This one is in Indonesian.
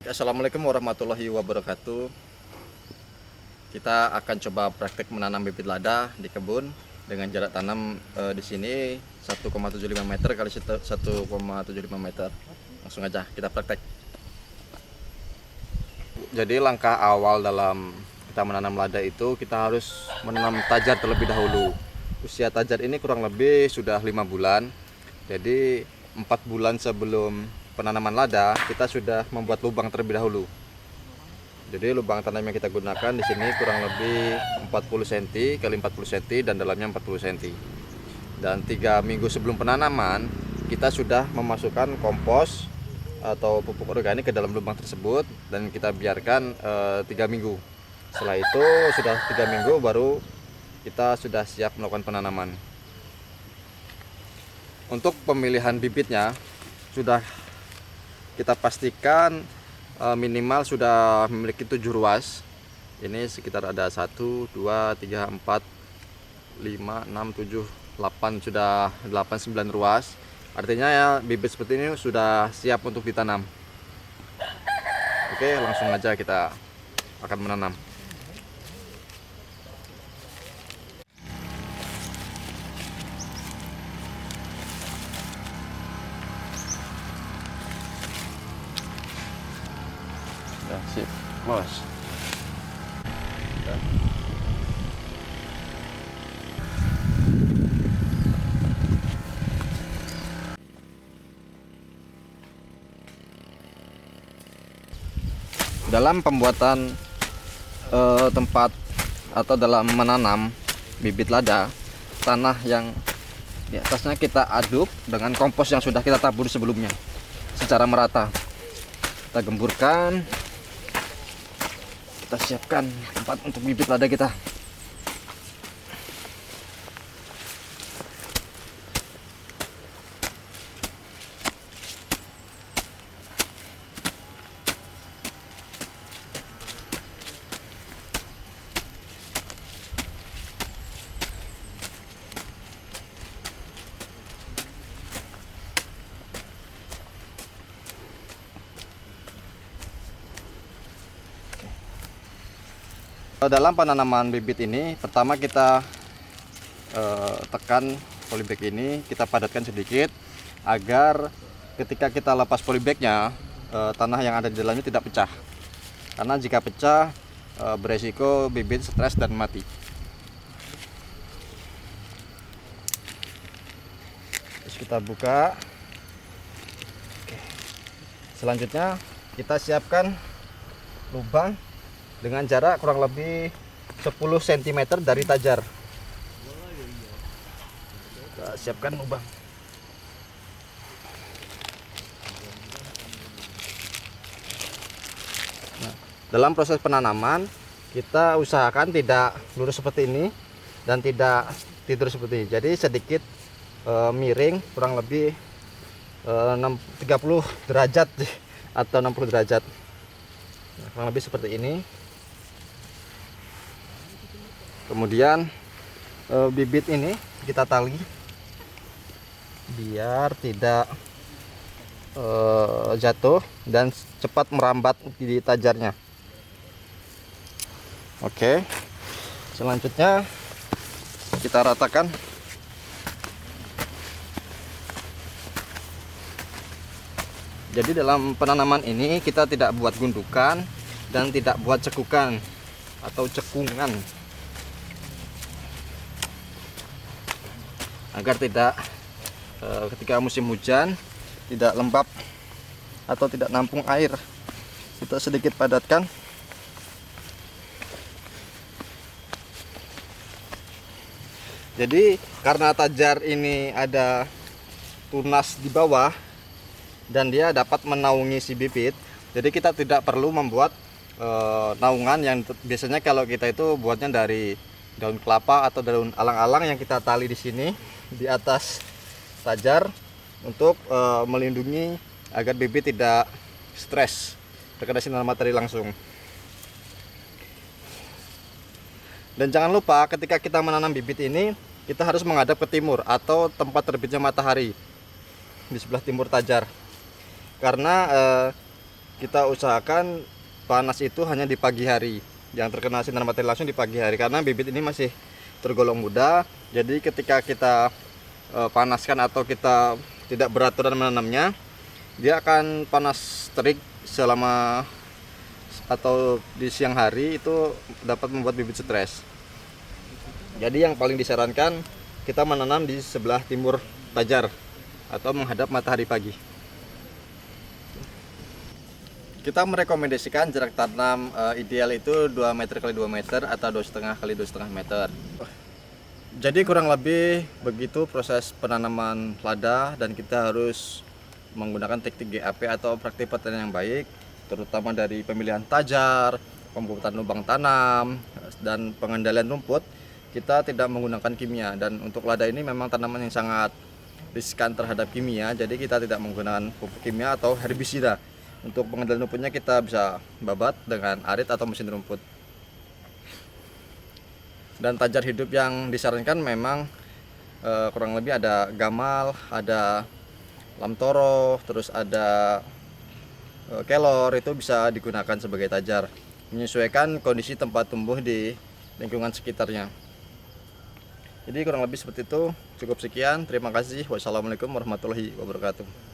Assalamualaikum warahmatullahi wabarakatuh. Kita akan coba praktek menanam bibit lada di kebun dengan jarak tanam di sini 1,75 meter kali 1,75 meter. Langsung aja kita praktek. Jadi langkah awal dalam kita menanam lada itu kita harus menanam tajar terlebih dahulu. Usia tajar ini kurang lebih sudah 5 bulan. Jadi 4 bulan sebelum penanaman lada kita sudah membuat lubang terlebih dahulu. Jadi lubang tanam yang kita gunakan di sini kurang lebih 40 cm kali 40 cm dan dalamnya 40 cm. Dan 3 minggu sebelum penanaman kita sudah memasukkan kompos atau pupuk organik ke dalam lubang tersebut dan kita biarkan 3 minggu. Setelah itu sudah 3 minggu baru kita sudah siap melakukan penanaman. Untuk pemilihan bibitnya sudah kita pastikan minimal sudah memiliki 7 ruas. Ini sekitar ada 1, 2, 3, 4, 5, 6, 7, 8, sudah 8, 9 ruas. Artinya ya bibit seperti ini sudah siap untuk ditanam. Oke, langsung aja kita akan menanam. Ya, sip, bos. Ya. Dalam pembuatan tempat atau dalam menanam bibit lada, tanah yang di atasnya kita aduk dengan kompos yang sudah kita tabur sebelumnya secara merata. Kita gemburkan, kita siapkan tempat untuk bibit lada kita. Dalam penanaman bibit ini, pertama kita tekan polybag ini, kita padatkan sedikit agar ketika kita lepas polybagnya, tanah yang ada di dalamnya tidak pecah. Karena jika pecah, beresiko bibit stres dan mati. Terus kita buka. Oke. Selanjutnya kita siapkan lubang dengan jarak kurang lebih 10 cm dari tajar. Kita siapkan lubang. Nah, dalam proses penanaman kita usahakan tidak lurus seperti ini dan tidak tidur seperti ini. Jadi sedikit miring kurang lebih 30 derajat atau 60 derajat. Nah, kurang lebih seperti ini. Kemudian bibit ini kita tali biar tidak jatuh dan cepat merambat di tajarnya. Oke, selanjutnya kita ratakan. Jadi dalam penanaman ini kita tidak buat gundukan dan tidak buat cekukan atau cekungan, agar tidak ketika musim hujan tidak lembab atau tidak nampung air. Kita sedikit padatkan. Jadi karena tajar ini ada tunas di bawah dan dia dapat menaungi si bibit, jadi kita tidak perlu membuat naungan yang biasanya kalau kita itu buatnya dari daun kelapa atau daun alang-alang yang kita tali di sini di atas tajar untuk melindungi agar bibit tidak stres terkena sinar matahari langsung. Dan jangan lupa ketika kita menanam bibit ini kita harus menghadap ke timur atau tempat terbitnya matahari di sebelah timur tajar, karena kita usahakan panas itu hanya di pagi hari, yang terkena sinar matahari langsung di pagi hari, karena bibit ini masih tergolong muda. Jadi ketika kita panaskan atau kita tidak beraturan menanamnya, dia akan panas terik selama atau di siang hari, itu dapat membuat bibit stres. Jadi yang paling disarankan kita menanam di sebelah timur tajar atau menghadap matahari pagi. Kita merekomendasikan jarak tanam ideal itu 2 meter kali 2 meter atau 2,5 kali 2,5 meter. Jadi kurang lebih begitu proses penanaman lada, dan kita harus menggunakan teknik GAP atau praktik pertanian yang baik, terutama dari pemilihan tajar, pembuatan lubang tanam, dan pengendalian rumput. Kita tidak menggunakan kimia, dan untuk lada ini memang tanaman yang sangat riskan terhadap kimia, jadi kita tidak menggunakan pupuk kimia atau herbisida. Untuk pengendalian rumputnya kita bisa babat dengan arit atau mesin rumput. Dan tajar hidup yang disarankan memang kurang lebih ada gamal, ada lamtoro, terus ada kelor, itu bisa digunakan sebagai tajar, menyesuaikan kondisi tempat tumbuh di lingkungan sekitarnya. Jadi kurang lebih seperti itu. Cukup sekian, terima kasih. Wassalamualaikum warahmatullahi wabarakatuh.